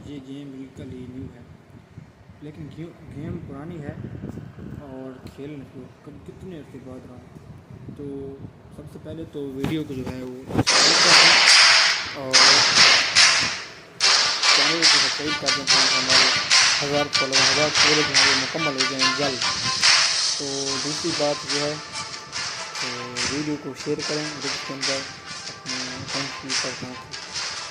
ये गेम बिल्कुल ही न्यू है, लेकिन गेम पुरानी है और खेल कब कितने अर्से बाद रहा। तो सबसे पहले तो वीडियो को जो है वो और चैनल को सब्सक्राइब कर दें ताकि हमारे 1000 फॉलोअर हमारे मुकम्मल हो जाएँ जल्द। तो दूसरी बात जो है तो वीडियो को शेयर करें और इसके अंदर अपने फ्रेंड्स की साथ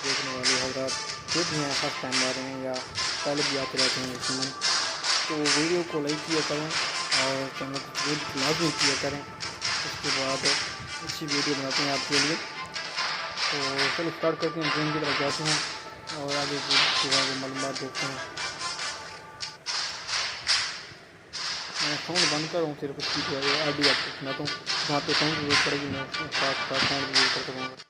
देखने वाले हज़रात जो भी हैं फर्स्ट टाइम आ रहे हैं या पहले भी आते रहते हैं यकीनन, तो वीडियो को लाइक किया करें और चैनल को सब्सक्राइब लाजमी किया करें। उसके बाद अच्छी वीडियो बनाते हैं आपके लिए। तो चलो स्टार्ट करते हैं, गेम की तरफ जाते हैं और आगे की मालूमात देखते हैं। मैं साउंड बंद कर रहा हूँ, सिर्फ उसकी आईडी आपको सुनाता हूँ, जहाँ पे साउंड यूज़ करेगी मैं साथ साउंड यूज़ कर सकूँगा।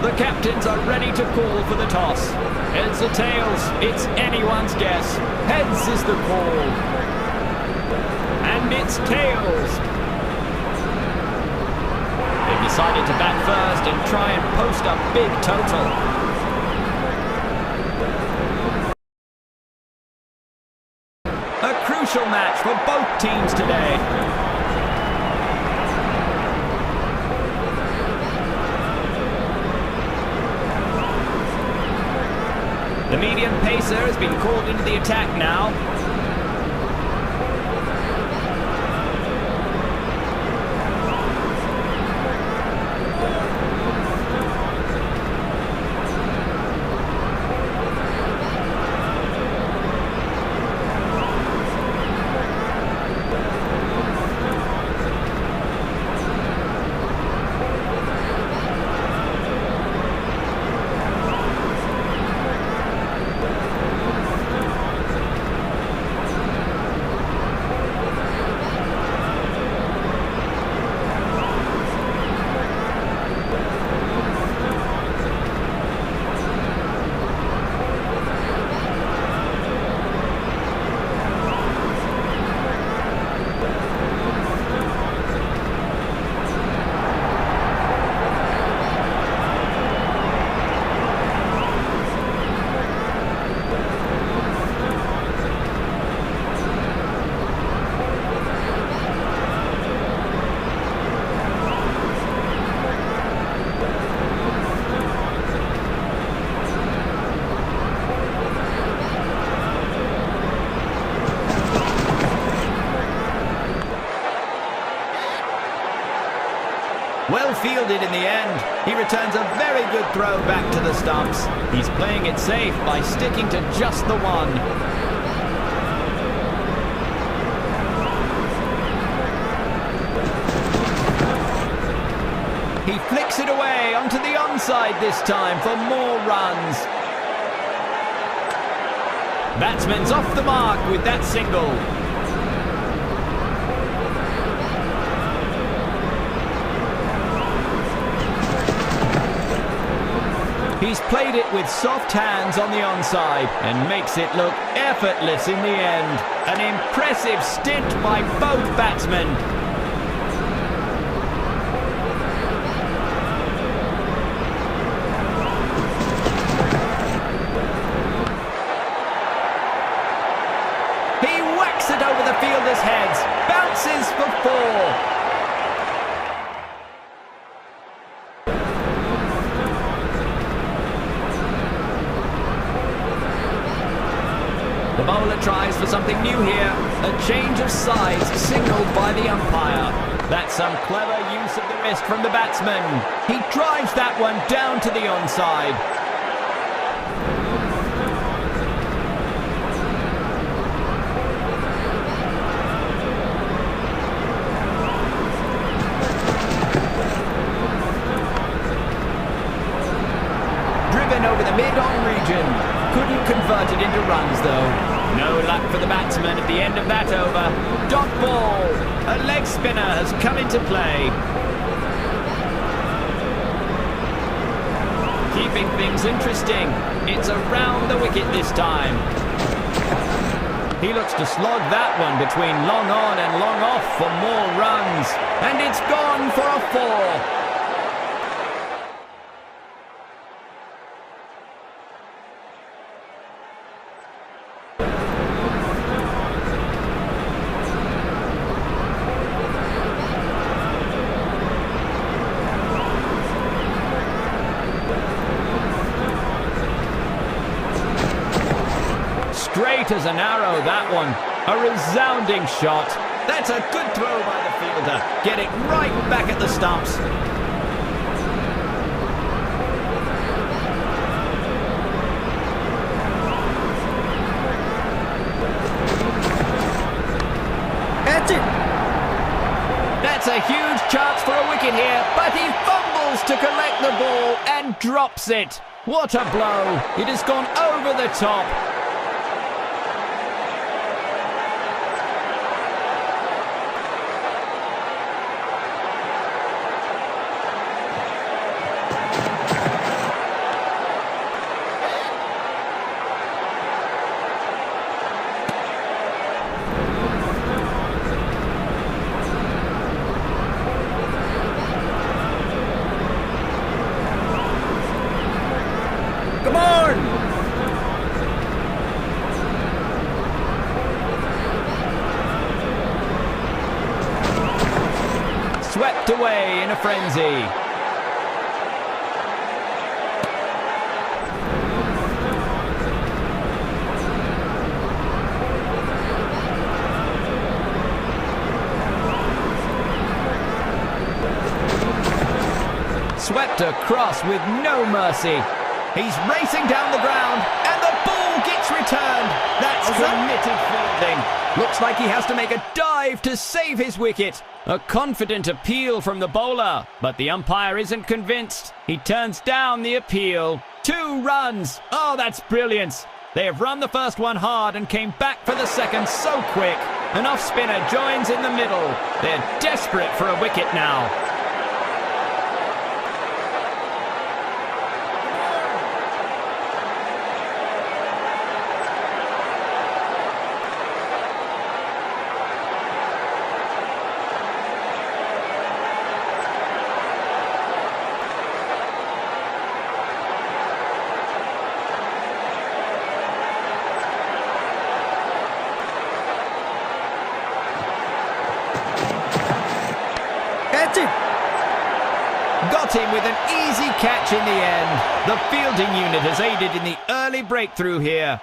The captains are ready to call for the toss. Heads or tails, it's anyone's guess. Heads is the call. And it's tails. They've decided to bat first and try and post a big total. A crucial match for both teams today. The medium pacer has been called into the attack now. Well fielded in the end. He returns a very good throw back to the stumps. He's playing it safe by sticking to just the one. He flicks it away onto the onside this time for more runs. Batsman's off the mark with that single. He's played it with soft hands on the onside and makes it look effortless in the end. An impressive stint by both batsmen. He whacks it over the fielders' heads, bounces for four. The bowler tries for something new here. A change of sides signalled by the umpire. That's some clever use of the wrist from the batsman. He drives that one down to the onside. Driven over the mid-on region. Couldn't convert it into runs though. No luck for the batsman at the end of that over. Dot ball. A leg spinner has come into play. keeping things interesting. It's around the wicket this time. He looks to slog that one between long on and long off for more runs. And it's gone for a 4. Straight as an arrow, that one. A resounding shot. That's a good throw by the fielder. Get it right back at the stumps. Catch it! That's a huge chance for a wicket here, but he fumbles to collect the ball and drops it. What a blow. It has gone over the top. Swept away in a frenzy. Swept across with no mercy. He's racing down the ground and the ball gets returned. That's committed fielding. Looks like he has to make a dive to save his wicket. A confident appeal from the bowler, but the umpire isn't convinced. He turns down the appeal. 2 runs. Oh, that's brilliance. They have run the first one hard and came back for the second so quick. An off spinner joins in the middle. They're desperate for a wicket now. Got him with an easy catch in the end. The fielding unit has aided in the early breakthrough here.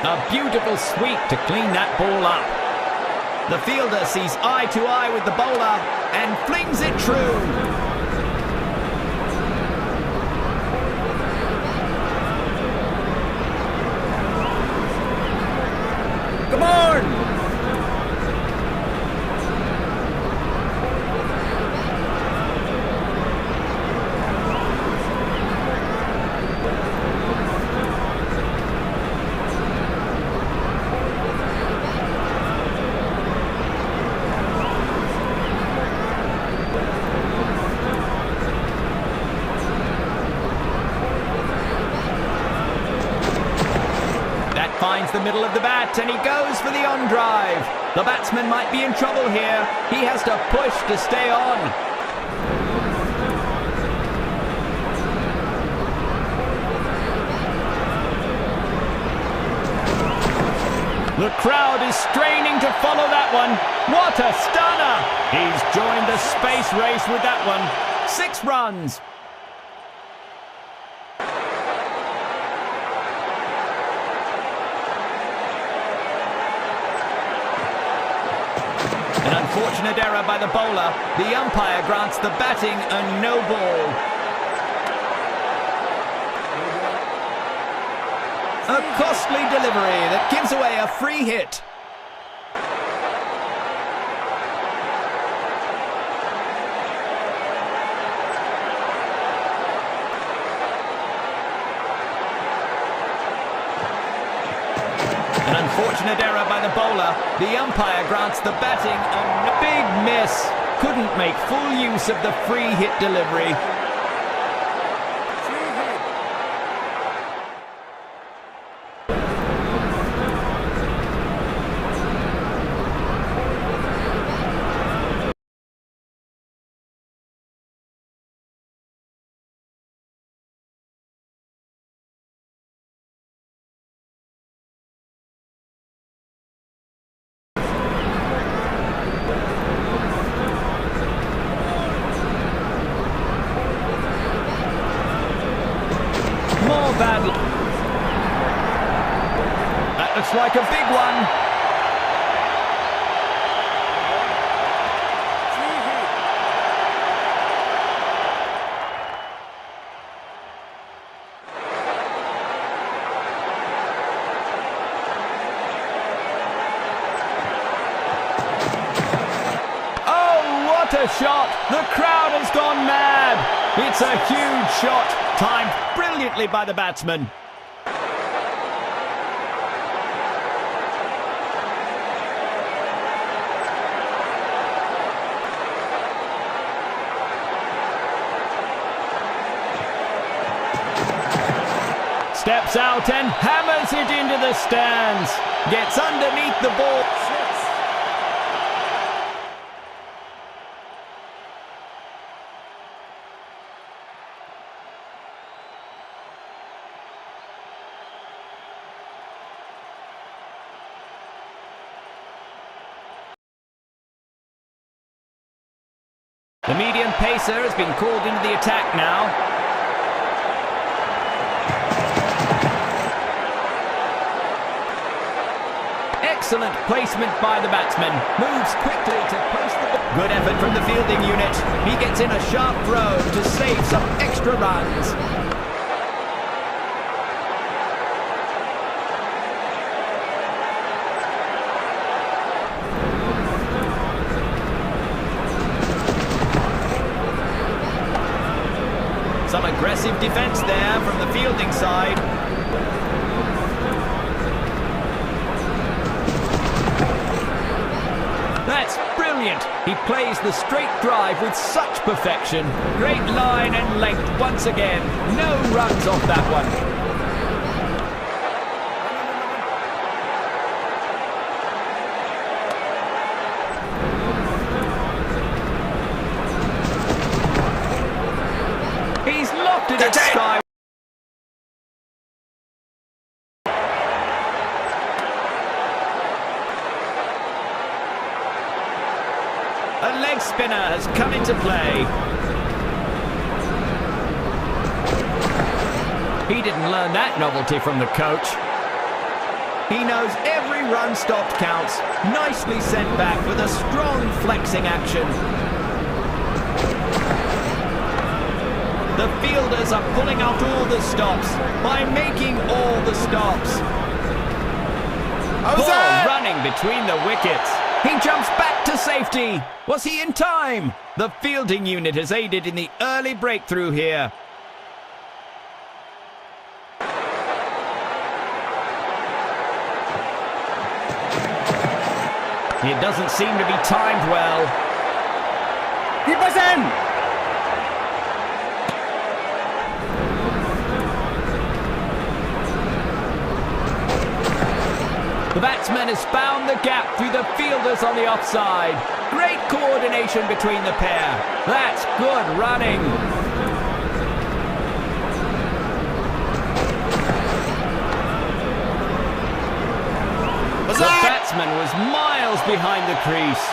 A beautiful sweep to clean that ball up. The fielder sees eye to eye with the bowler and flings it true. Come on! Finds the middle of the bat and he goes for the on drive. The batsman might be in trouble here. He has to push to stay on. The crowd is straining to follow that one. What a stunner! He's joined the space race with that one. 6 runs. An unfortunate error by the bowler. The umpire grants the batting a no ball. A costly delivery that gives away a free hit. An unfortunate error by the bowler. The umpire grants the batting a big miss. Couldn't make full use of the free hit delivery. Bad. That looks like a big one. Oh, what a shot! The crowd has gone mad. It's a huge shot, timed brilliantly by the batsman. Steps out and hammers it into the stands. Gets underneath the ball. The medium pacer has been called into the attack now. Excellent placement by the batsman. Moves quickly to post the ball. Good effort from the fielding unit. He gets in a sharp throw to save some extra runs. Some aggressive defence there from the fielding side. That's brilliant. He plays the straight drive with such perfection. Great line and length once again. No runs off that one. He's lofted it sky. A leg spinner has come into play. He didn't learn that novelty from the coach. He knows every run stopped counts. Nicely sent back with a strong flexing action. The fielders are pulling out all the stops by making all the stops. Ball running between the wickets. He jumps back to safety. Was he in time? The fielding unit has aided in the early breakthrough here. It doesn't seem to be timed well. Psend! The batsman has found the gap through the fielders on the offside. Great coordination between the pair. That's good running. The batsman was miles behind the crease.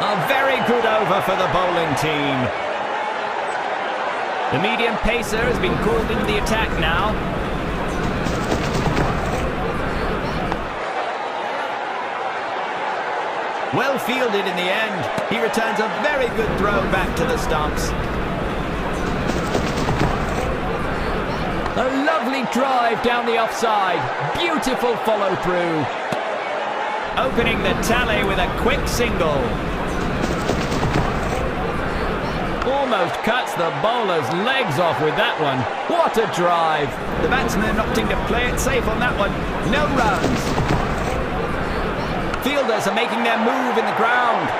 A very good over for the bowling team. The medium pacer has been called into the attack now. Well fielded in the end. He returns a very good throw back to the stumps. A lovely drive down the offside. Beautiful follow through. opening the tally with a quick single. Almost cuts the bowler's legs off with that one. What a drive. The batsman opting to play it safe on that one. No runs. Fielders are making their move in the ground.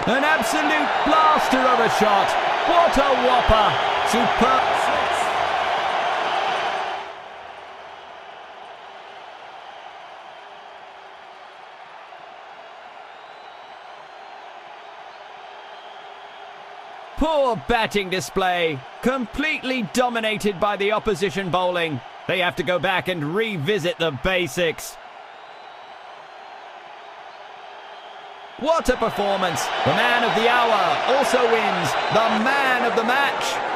An absolute blaster of a shot. What a whopper. Superb. Poor batting display. Completely dominated by the opposition bowling. They have to go back and revisit the basics. What a performance! The man of the hour also wins the man of the match.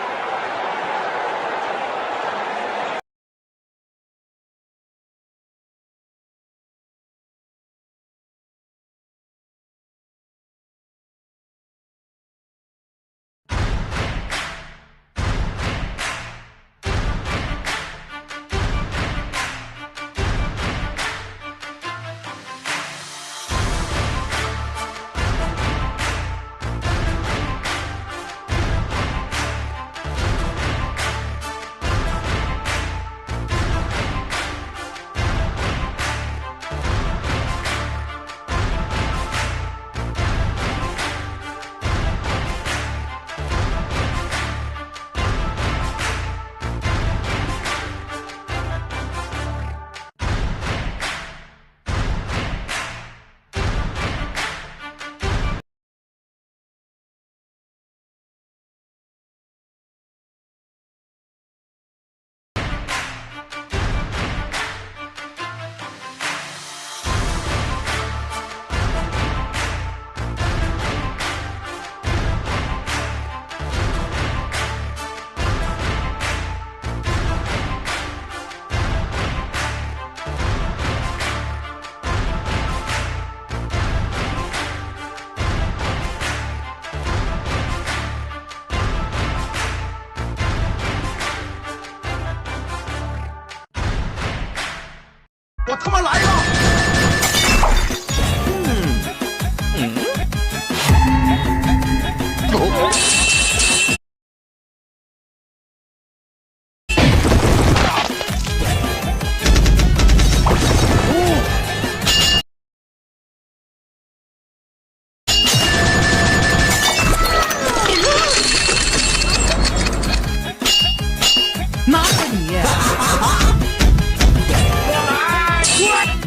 What?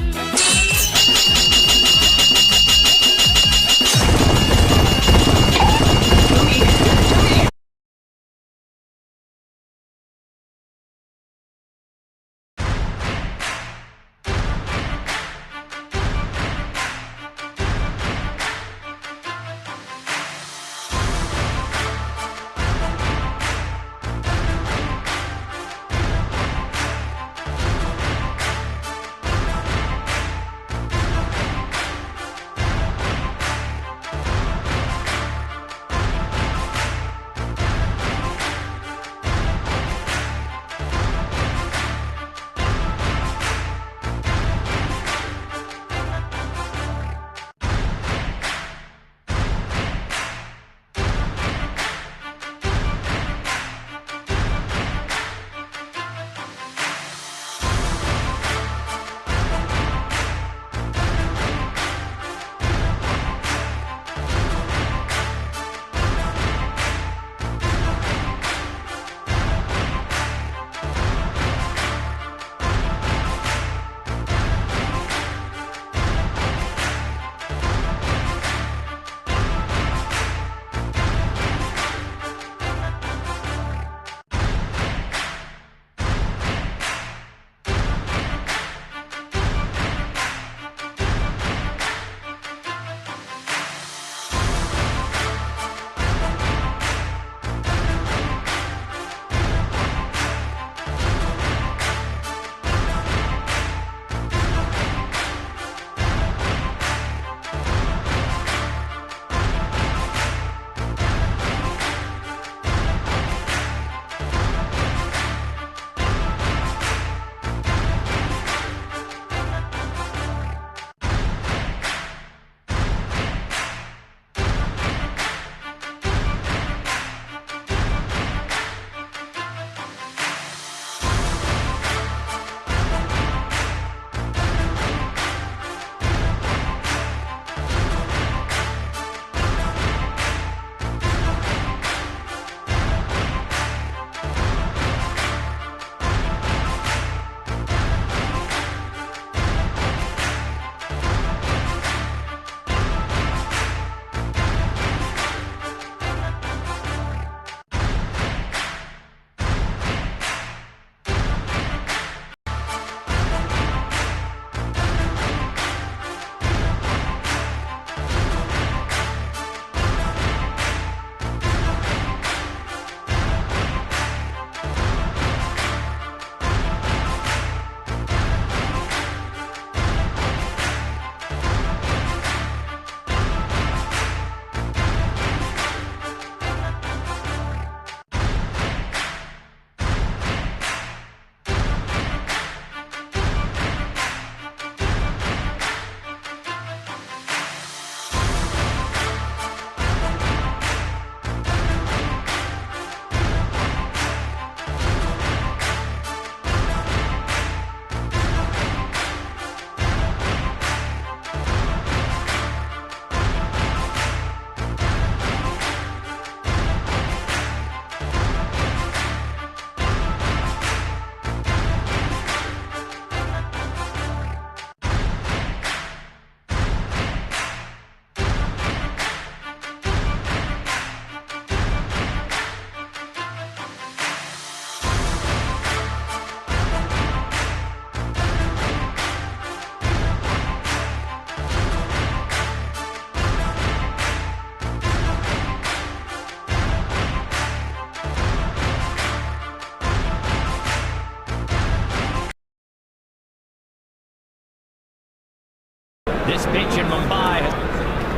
This pitch in Mumbai has...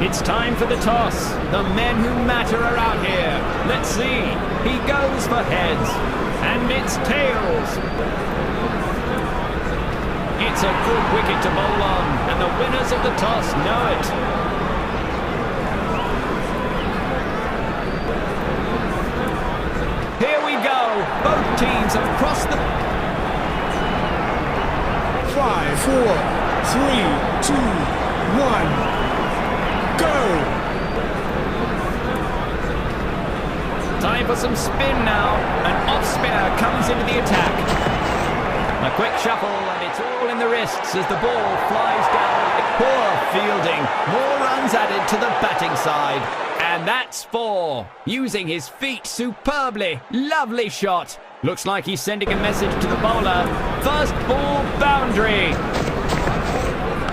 It's time for the toss. The men who matter are out here. Let's see. He goes for heads. And it's tails. It's a good wicket to bowl on. And the winners of the toss know it. Here we go. Both teams have crossed the... 5, 4, 3, 2, 1... Go! Time for some spin now. An off spinner comes into the attack. A quick shuffle and it's all in the wrists as the ball flies down. Poor fielding. More runs added to the batting side. And that's 4. Using his feet superbly. Lovely shot. Looks like he's sending a message to the bowler. First ball boundary.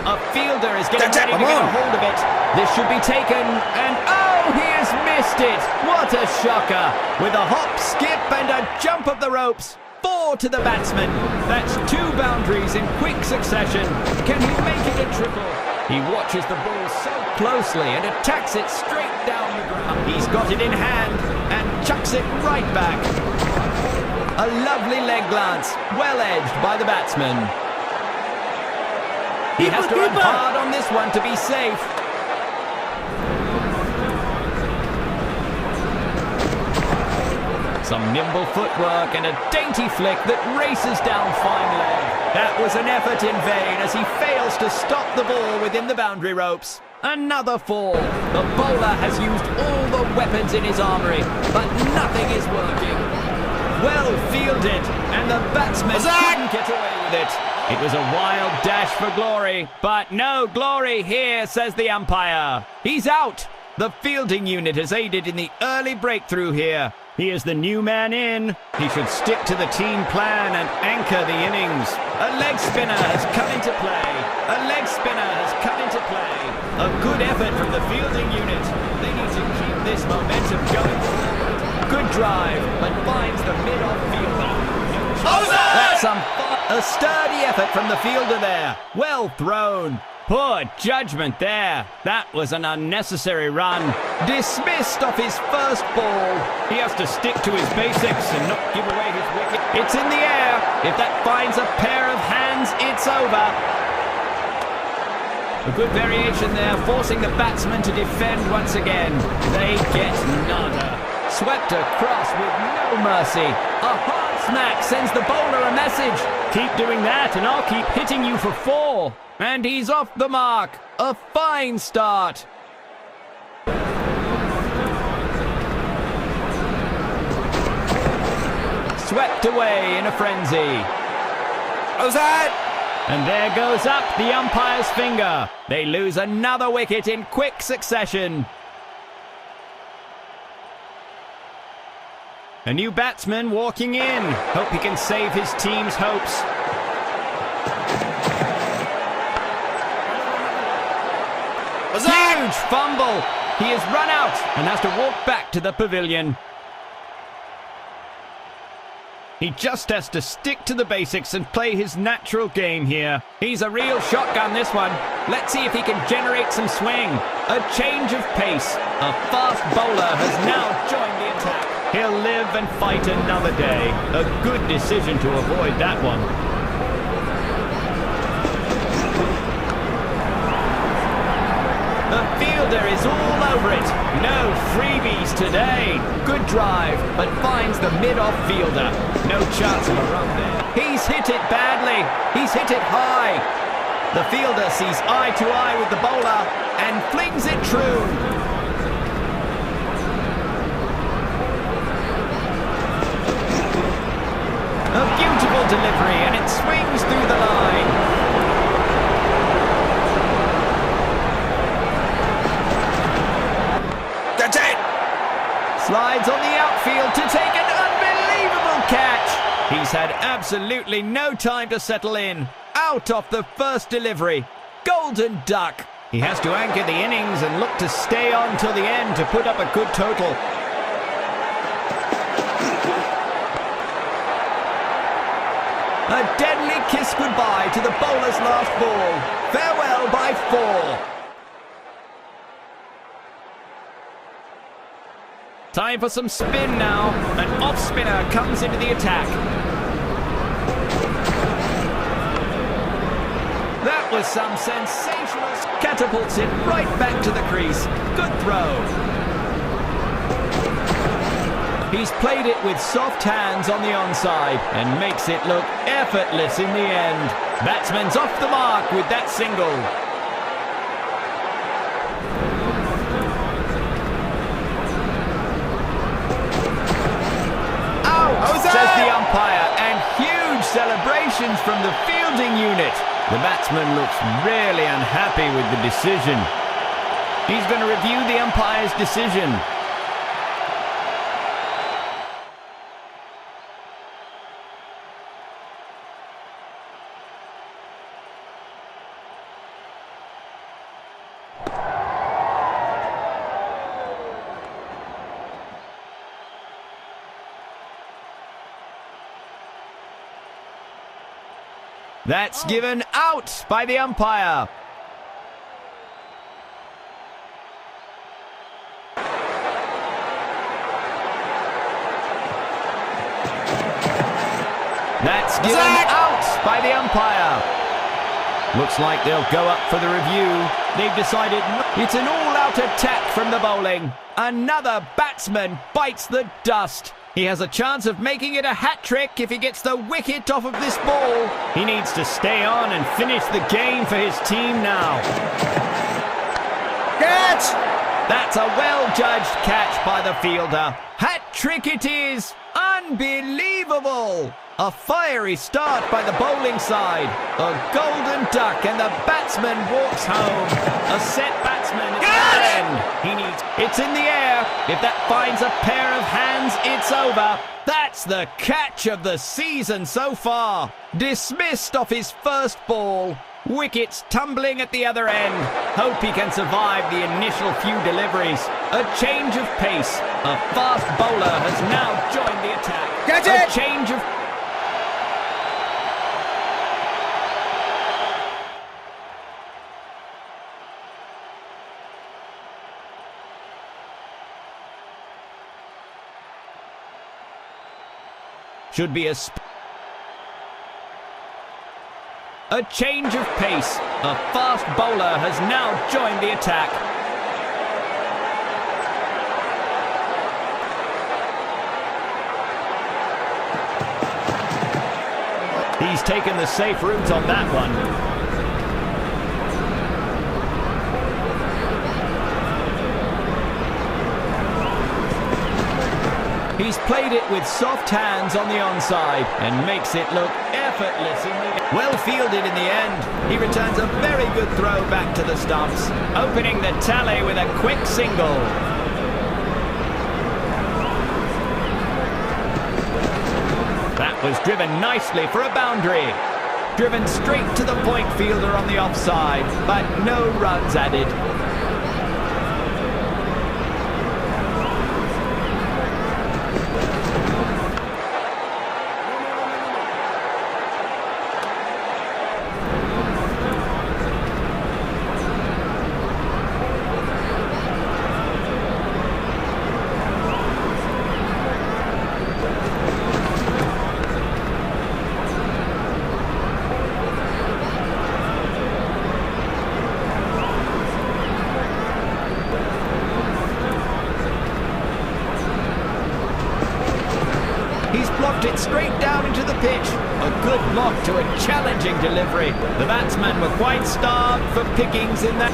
A fielder is getting ready to get a hold of it. This should be taken, and oh, he has missed it! What a shocker! With a hop, skip, and a jump of the ropes. 4 to the batsman. That's 2 boundaries in quick succession. Can he make it a triple? He watches the ball so closely and attacks it straight down the ground. He's got it in hand and chucks it right back. A lovely leg glance, well edged by the batsman. He has to run hard on this one to be safe. Some nimble footwork and a dainty flick that races down fine leg. That was an effort in vain as he fails to stop the ball within the boundary ropes. Another 4. The bowler has used all the weapons in his armoury, but nothing is working. Well fielded, and the batsman couldn't get away with it. It was a wild dash for glory, but no glory here, says the umpire. He's out. The fielding unit has aided in the early breakthrough here. He is the new man in. He should stick to the team plan and anchor the innings. A leg spinner has come into play. A leg spinner has come into play. A good effort from the fielding unit. They need to keep this momentum going forward. Good drive, but finds the mid-off fielder. That's a sturdy effort from the fielder there. Well thrown. Poor judgment there. That was an unnecessary run. Dismissed off his first ball. He has to stick to his basics and not give away his wicket. It's in the air. If that finds a pair of hands, it's over. A good variation there, forcing the batsman to defend once again. They get nada. Swept across with no mercy. A hard smack sends the bowler a message. Keep doing that and I'll keep hitting you for 4. And he's off the mark. A fine start. Swept away in a frenzy. Outside! And there goes up the umpire's finger. They lose another wicket in quick succession. A new batsman walking in. Hope he can save his team's hopes. Huge fumble. He has run out and has to walk back to the pavilion. He just has to stick to the basics and play his natural game here. He's a real shotgun, this one. Let's see if he can generate some swing. A change of pace. A fast bowler has now joined the attack. He'll live and fight another day. A good decision to avoid that one. The fielder is all over it. No freebies today. Good drive, but finds the mid-off fielder. No chance of a run there. He's hit it badly. He's hit it high. The fielder sees eye to eye with the bowler and flings it true. A beautiful delivery, and it swings through the line. That's it! Slides on the outfield to take an unbelievable catch. He's had absolutely no time to settle in. Out off the first delivery. Golden duck. He has to anchor the innings and look to stay on till the end to put up a good total. A deadly kiss goodbye to the bowler's last ball. Farewell by 4. Time for some spin now. An off spinner comes into the attack. That was some sensational... Catapults it right back to the crease. Good throw. He's played it with soft hands on the onside and makes it look effortless in the end. Batsman's off the mark with that single. Out, says the umpire, and huge celebrations from the fielding unit. The batsman looks really unhappy with the decision. He's going to review the umpire's decision. That's given out by the umpire. That's given out by the umpire. Looks like they'll go up for the review. They've decided it's an all-out attack from the bowling. Another batsman bites the dust. He has a chance of making it a hat-trick if he gets the wicket off of this ball. He needs to stay on and finish the game for his team now. Catch! That's a well-judged catch by the fielder. Hat-trick it is! Unbelievable! A fiery start by the bowling side. A golden duck and the batsman walks home. A set batsman at the end. He needs... It's in the air. If that finds a pair of hands, it's over. That's the catch of the season so far. Dismissed off his first ball. Wickets tumbling at the other end. Hope he can survive the initial few deliveries. A change of pace. A fast bowler has now joined the attack. Catch it! A change of... Should be a change of pace. A fast bowler has now joined the attack. He's taken the safe route on that one. He's played it with soft hands on the onside and makes it look effortless in the... Well fielded in the end. He returns a very good throw back to the stumps, opening the tally with a quick single. That was driven nicely for a boundary. Driven straight to the point fielder on the offside, but no runs added. Blocked it straight down into the pitch. A good block to a challenging delivery. The batsmen were quite starved for pickings in that.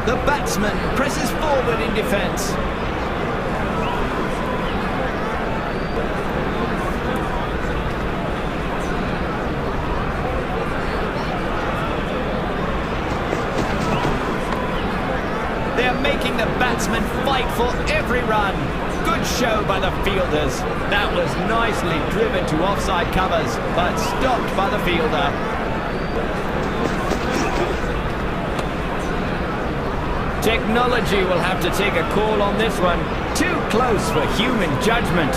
The batsman presses forward in defence. They're making the batsmen fight for every run. Good show by the fielders. That was nicely driven to offside covers, but stopped by the fielder. Technology will have to take a call on this one. Too close for human judgment.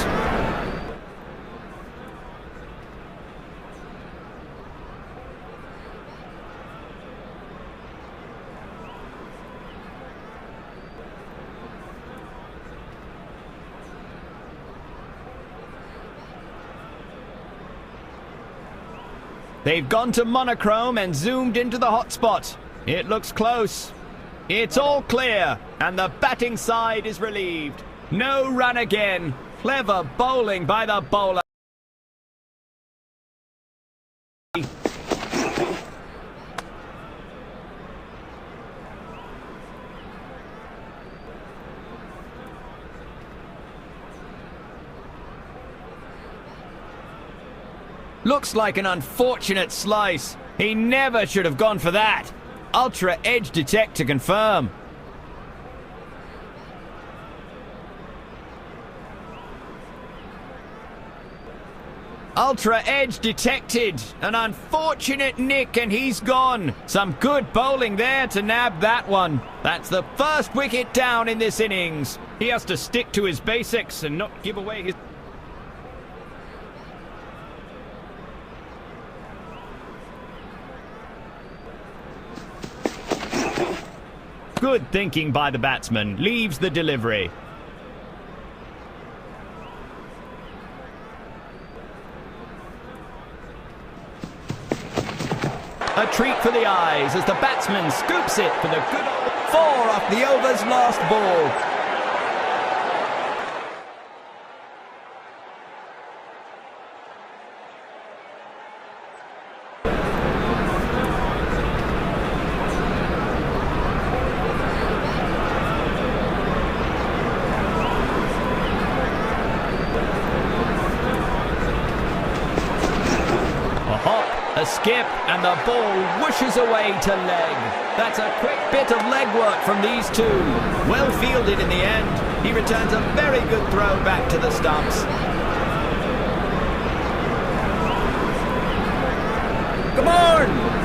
They've gone to monochrome and zoomed into the hotspot. It looks close. It's all clear, and the batting side is relieved. No run again. Clever bowling by the bowler. Looks like an unfortunate slice. He never should have gone for that. Ultra edge detect to confirm. Ultra edge detected. An unfortunate nick and he's gone. Some good bowling there to nab that one. That's the first wicket down in this innings. He has to stick to his basics and not give away his... Good thinking by the batsman. Leaves the delivery. A treat for the eyes as the batsman scoops it for the good old 4 off the over's last ball. A skip and the ball whooshes away to leg. That's a quick bit of leg work from these two. Well fielded in the end. He returns a very good throw back to the stumps. Come on!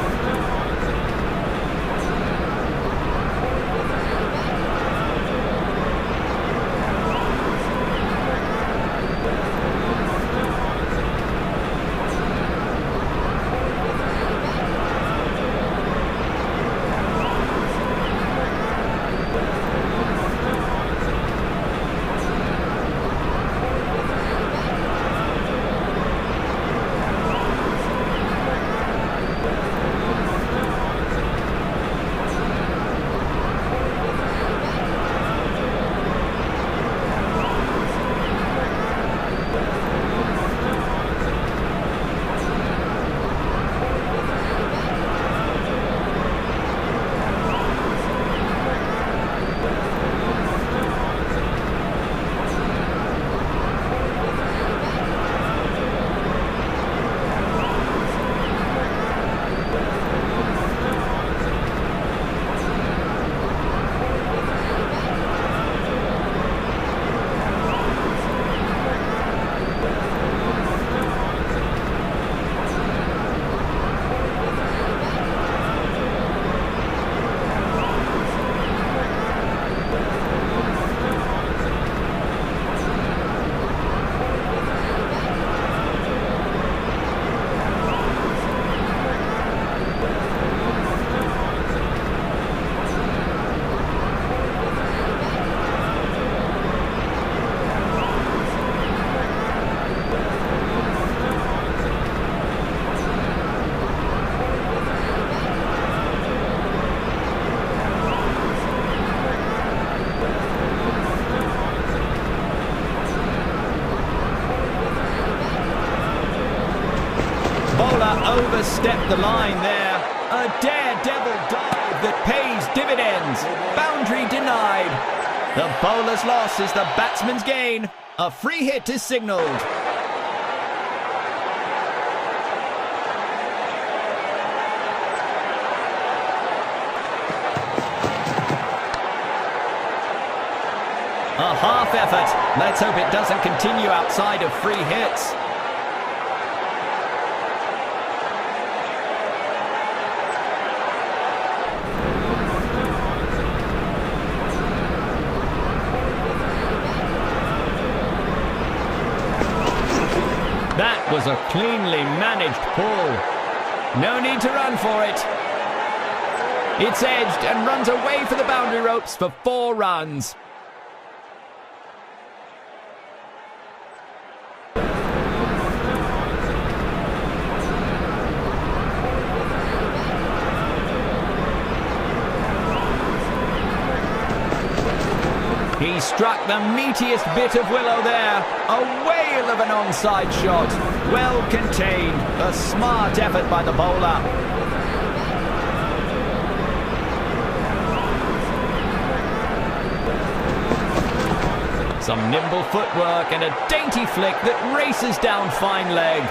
Overstepped the line there. A daredevil dive that pays dividends. Boundary denied. The bowler's loss is the batsman's gain. A free hit is signalled. A half effort. Let's hope it doesn't continue outside of free hits. was a cleanly managed pull. No need to run for it. It's edged and runs away for the boundary ropes for 4 runs. He struck the meatiest bit of willow there. A whale of an onside shot. Well contained. A smart effort by the bowler. Some nimble footwork and a dainty flick that races down fine leg.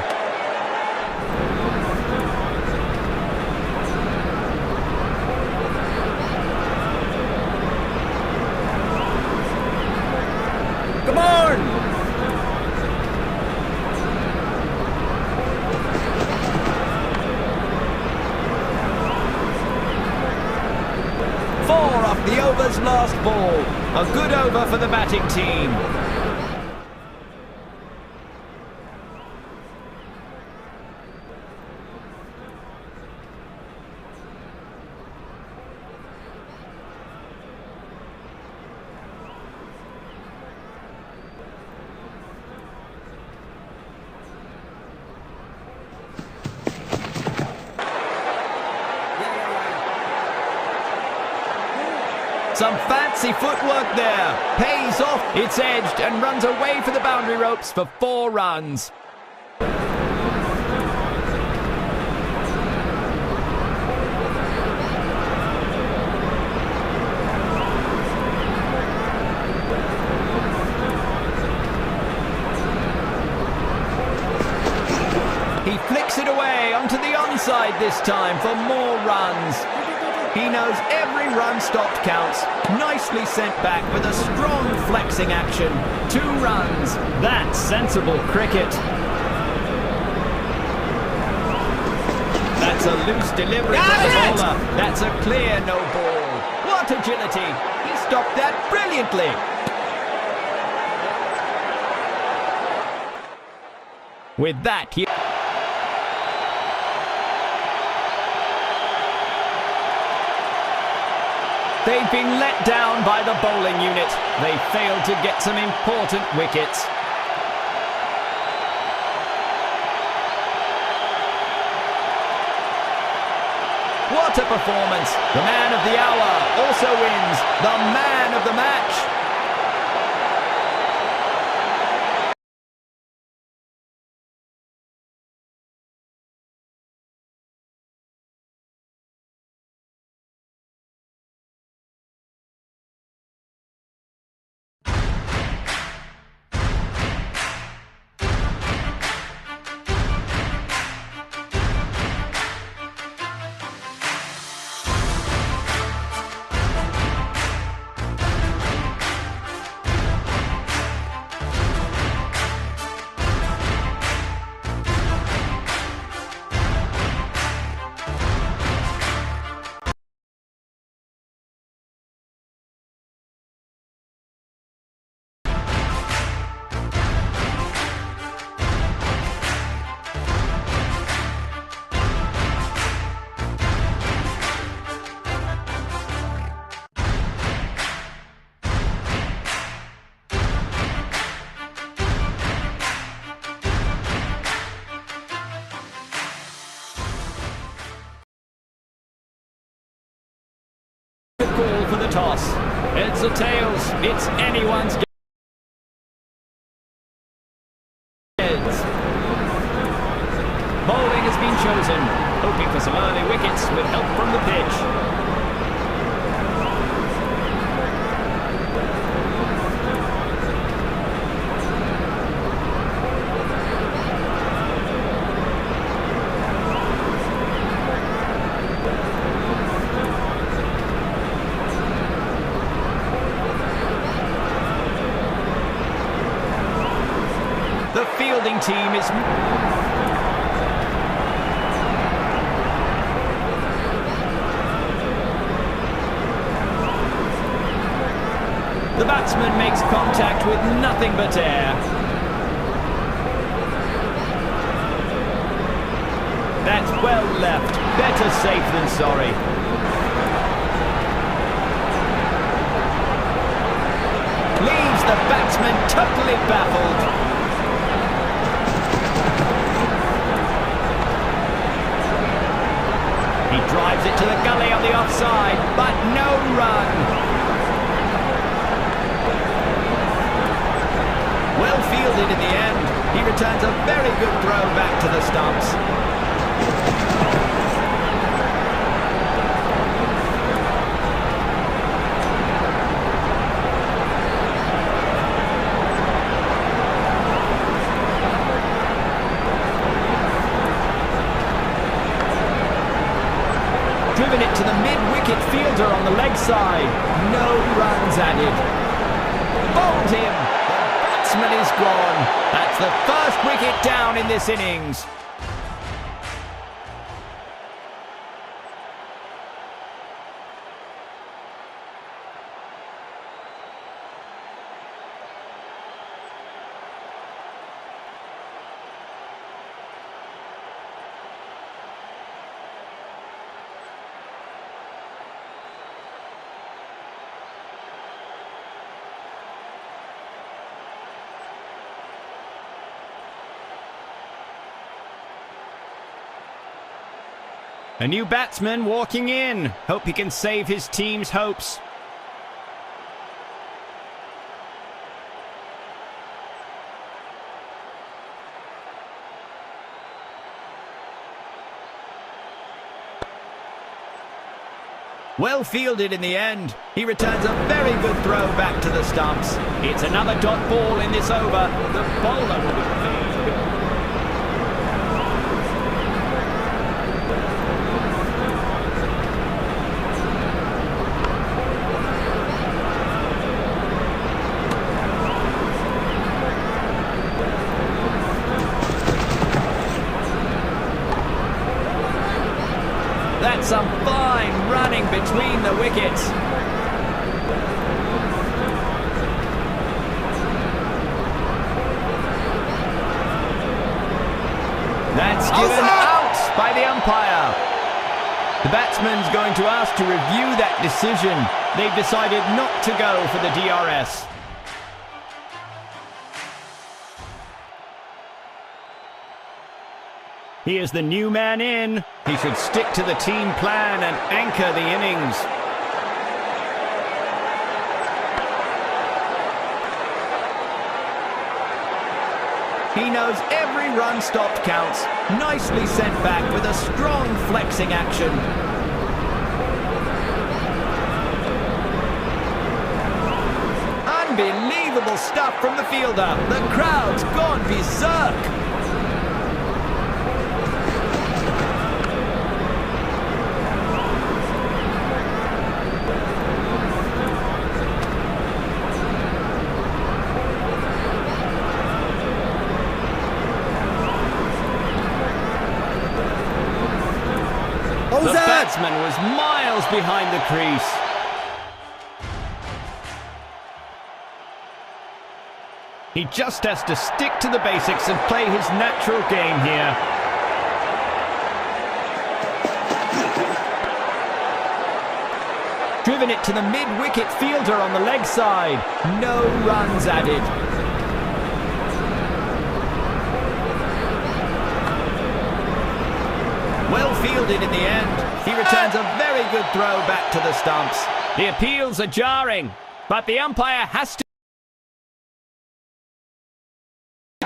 Come on! Four off the over's last ball. A good over for the batting team. Some fancy footwork there. Pays off. It's edged and runs away for the boundary ropes for 4 runs. He flicks it away onto the onside this time for more runs. He knows every run stopped counts. Nicely sent back with a strong flexing action. 2 runs. That's sensible cricket. That's a loose delivery from the bowler. That's a clear no ball. What agility. He stopped that brilliantly. With that, he... They've been let down by the bowling unit. They failed to get some important wickets. What a performance. The man of the hour also wins the man of the match. Call for the toss. Heads or tails, it's anyone's game. Heads. Bowling has been chosen, hoping for some early wickets with help from the pitch. The fielding team is... The batsman makes contact with nothing but air. That's well left. Better safe than sorry. Leaves the batsman totally baffled. He drives it to the gully on the offside, but no run. Well fielded in the end. He returns a very good throw back to the stumps. Driven it to the mid-wicket fielder on the leg side. No runs added. Bowled him. The batsman is gone. That's the first wicket down in this innings. A new batsman walking in. Hope he can save his team's hopes. Well fielded in the end. He returns a very good throw back to the stumps. It's another dot ball in this over. The bowler will be pleased. That's some fine running between the wickets. That's given out by the umpire. The batsman's going to ask to review that decision. They've decided not to go for the DRS. He is the new man in. He should stick to the team plan and anchor the innings. He knows every run stopped counts. Nicely sent back with a strong flexing action. Unbelievable stuff from the fielder. The crowd's gone berserk. The batsman was miles behind the crease. He just has to stick to the basics and play his natural game here. Driven it to the mid-wicket fielder on the leg side. No runs added. Well fielded in the end. He returns a very good throw back to the stumps. The appeals are jarring, but the umpire has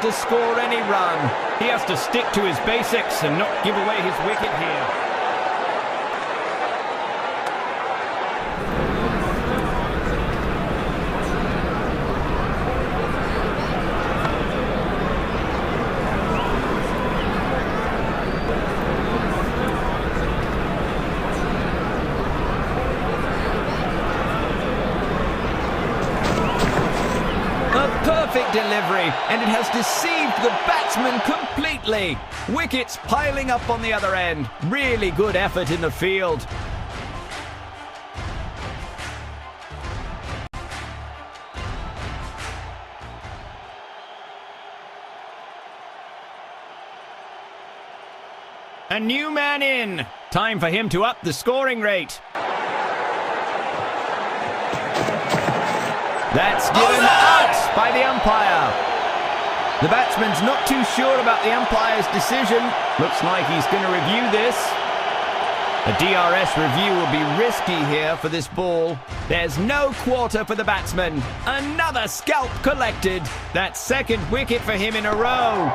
to score any run. He has to stick to his basics and not give away his wicket here. Perfect delivery, and it has deceived the batsman completely. Wickets piling up on the other end. Really good effort in the field. A new man in. Time for him to up the scoring rate. That's given out by the umpire. The batsman's not too sure about the umpire's decision. Looks like he's going to review this. A DRS review will be risky here for this ball. There's no quarter for the batsman. Another scalp collected. That's second wicket for him in a row.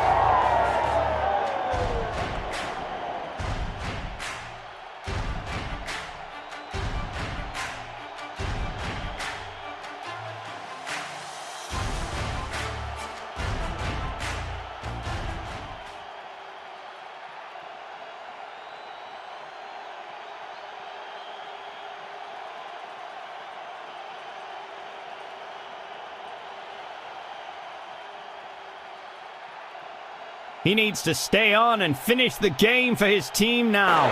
He needs to stay on and finish the game for his team now.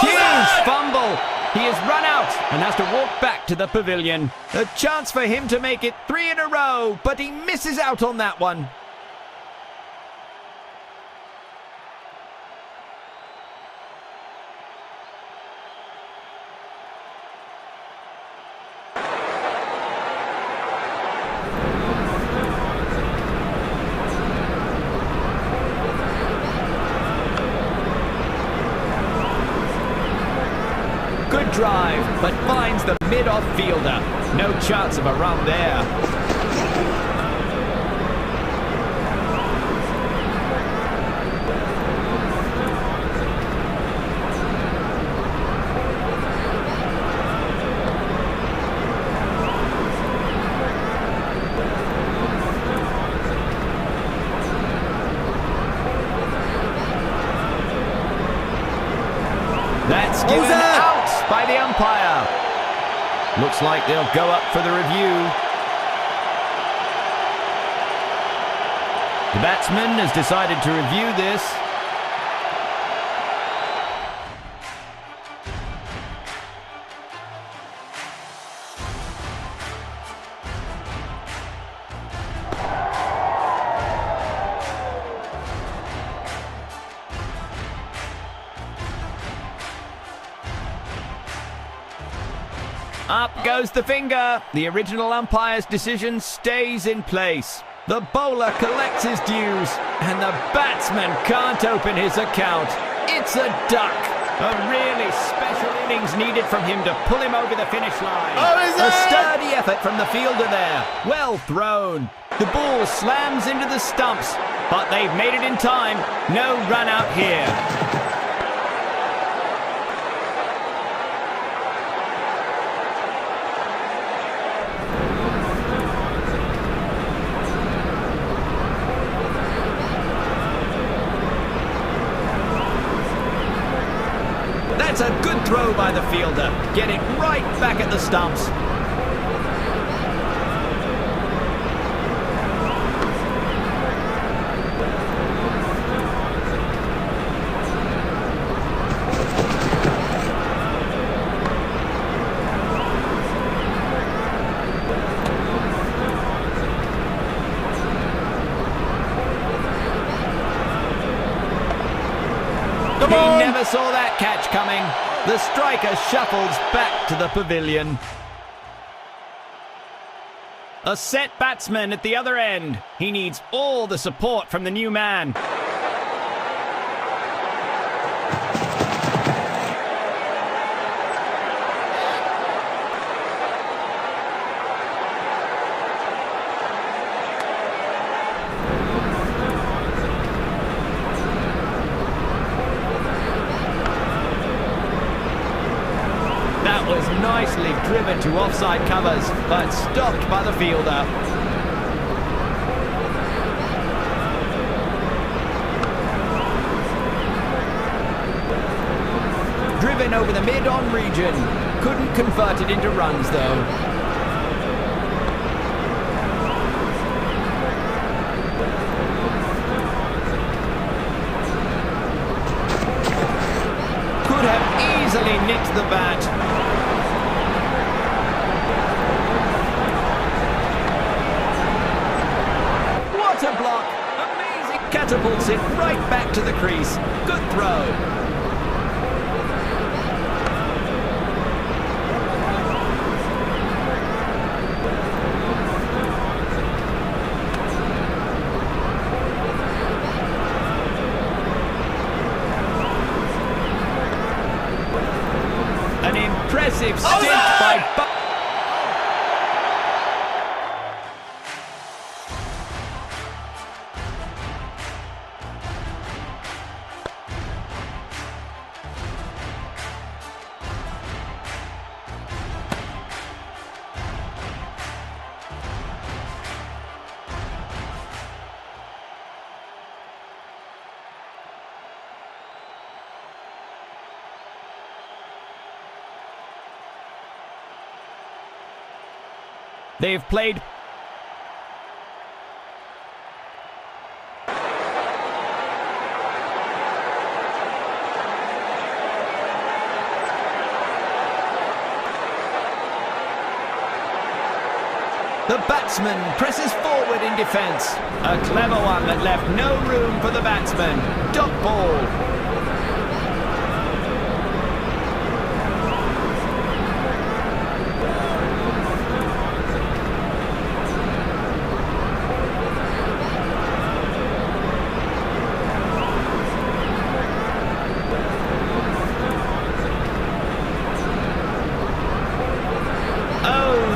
Huge fumble. He has run out and has to walk back to the pavilion. A chance for him to make it 3 in a row, but he misses out on that one. Good drive, but finds the mid-off fielder. No chance of a run there. That's given out by the umpire. Looks like they'll go up for the review. The batsman has decided to review this. Up goes the finger. The original umpire's decision stays in place. The bowler collects his dues, and the batsman can't open his account. It's a duck. A really special innings needed from him to pull him over the finish line. A sturdy effort from the fielder there. Well thrown. The ball slams into the stumps, but they've made it in time. No run out here. That's a good throw by the fielder. Get it right back at the stumps. He never saw that catch coming. The striker shuffles back to the pavilion. A set batsman at the other end. He needs all the support from the new man. That was nicely driven to offside covers, but stopped by the fielder. Driven over the mid-on region. Couldn't convert it into runs though. Could have easily nicked the bat. catapults it right back to the crease. Good throw. An impressive stint by They've played. The batsman presses forward in defence. A clever one that left no room for the batsman. Dot ball.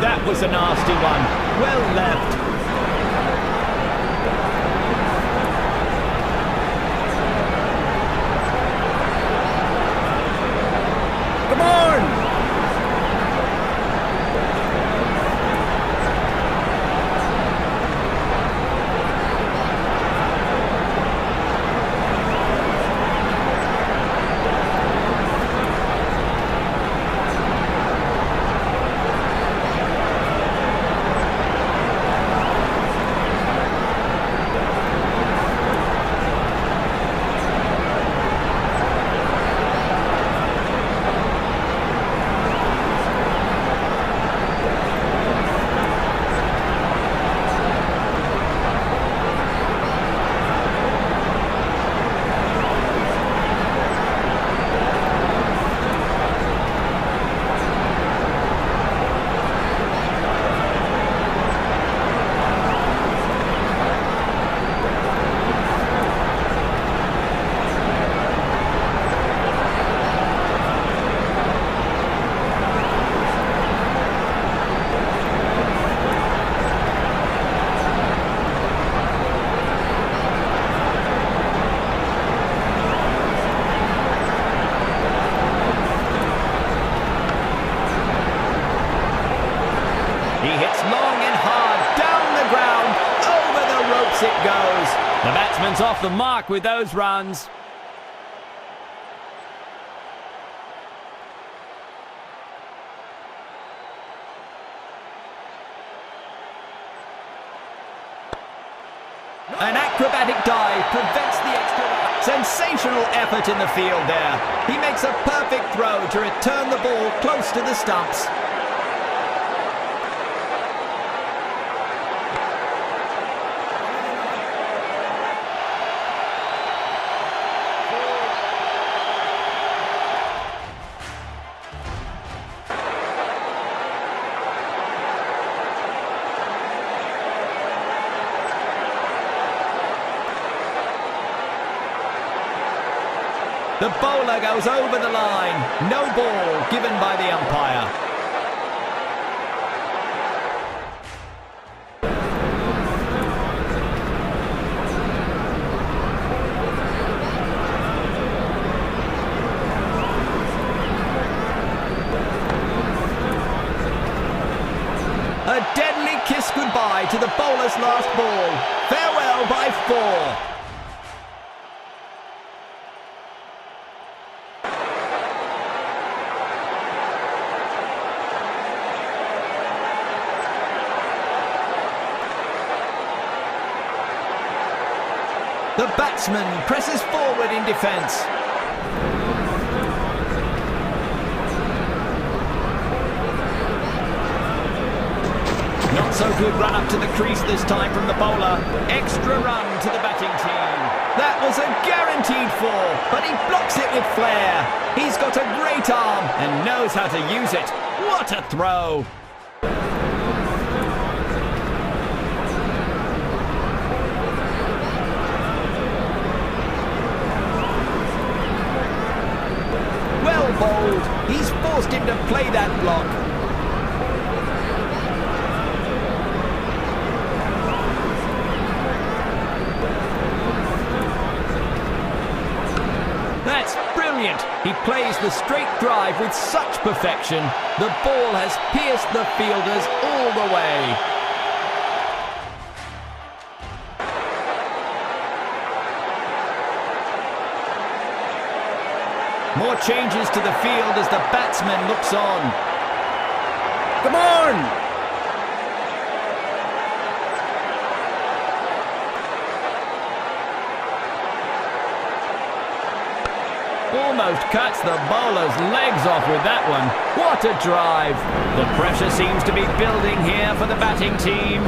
That was a nasty one. Well left. Come on! It goes. The batsman's off the mark with those runs. An acrobatic dive prevents the extra run. Sensational effort in the field there. He makes a perfect throw to return the ball close to the stumps. The bowler goes over the line. No ball given by the umpire. A deadly kiss goodbye to the bowler's last ball. Farewell by 4. The batsman presses forward in defence. Not so good run up to the crease this time from the bowler. Extra run to the batting team. That was a guaranteed four, but he blocks it with flair. He's got a great arm and knows how to use it. What a throw! Well bowled. He's forced him to play that block. That's brilliant. He plays the straight drive with such perfection. The ball has pierced the fielders all the way. More changes to the field as the batsman looks on. Come on! Almost cuts the bowler's legs off with that one. What a drive! The pressure seems to be building here for the batting team.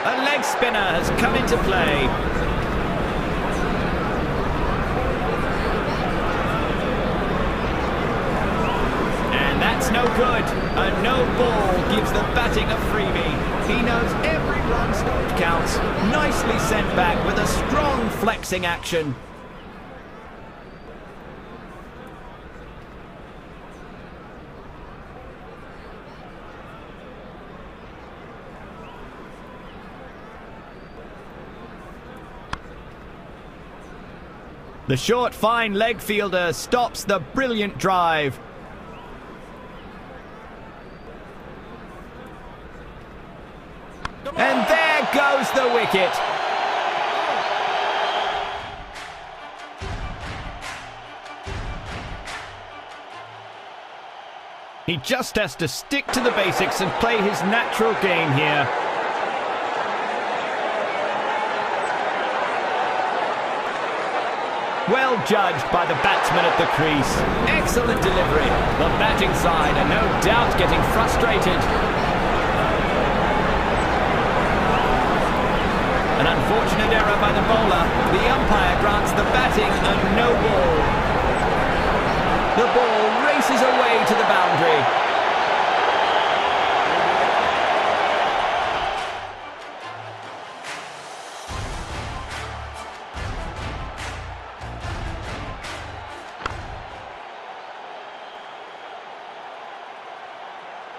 A leg spinner has come into play. And that's no good. A no ball gives the batting a freebie. He knows every run stopped counts. Nicely sent back with a strong flexing action. The short, fine leg fielder stops the brilliant drive. And there goes the wicket. He just has to stick to the basics and play his natural game here. Well judged by the batsman at the crease. Excellent delivery. The batting side are no doubt getting frustrated. An unfortunate error by the bowler. The umpire grants the batting a no ball. The ball races away to the boundary.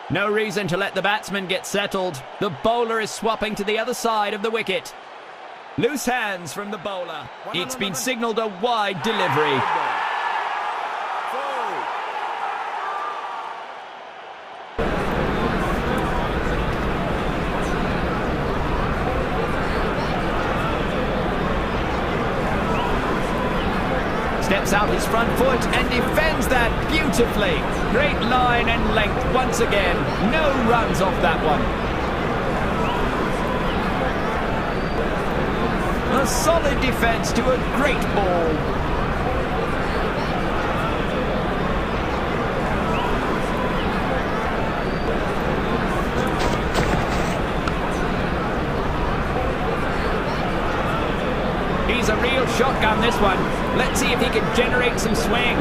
No reason to let the batsman get settled. The bowler is swapping to the other side of the wicket. Loose hands from the bowler. It's been signalled a wide delivery. Steps out his front foot and defends that beautifully. Great line and length once again. No runs off that one. A solid defence to a great ball. He's a real shotgun, this one. Let's see if he can generate some swing.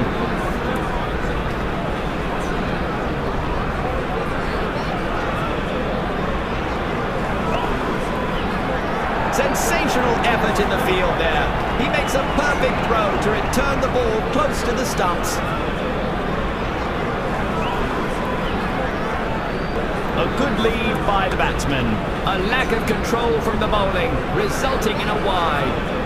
Sensational effort in the field there. He makes a perfect throw to return the ball close to the stumps. A good lead by the batsman. A lack of control from the bowling, resulting in a wide.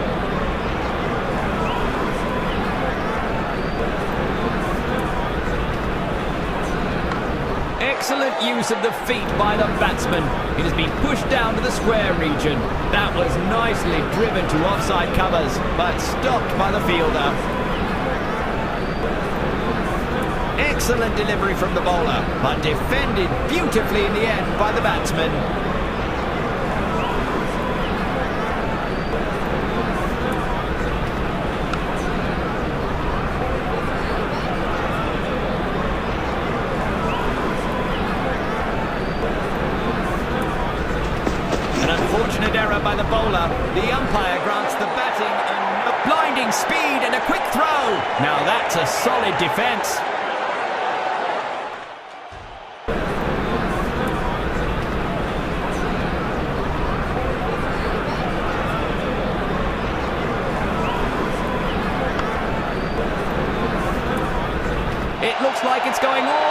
use of the feet by the batsman. It has been pushed down to the square region. That was nicely driven to offside covers, but stopped by the fielder. Excellent delivery from the bowler, but defended beautifully in the end by the batsman. Unfortunate error by the bowler. The umpire grants the batting a blinding speed and a quick throw. Now that's a solid defence. It looks like it's going all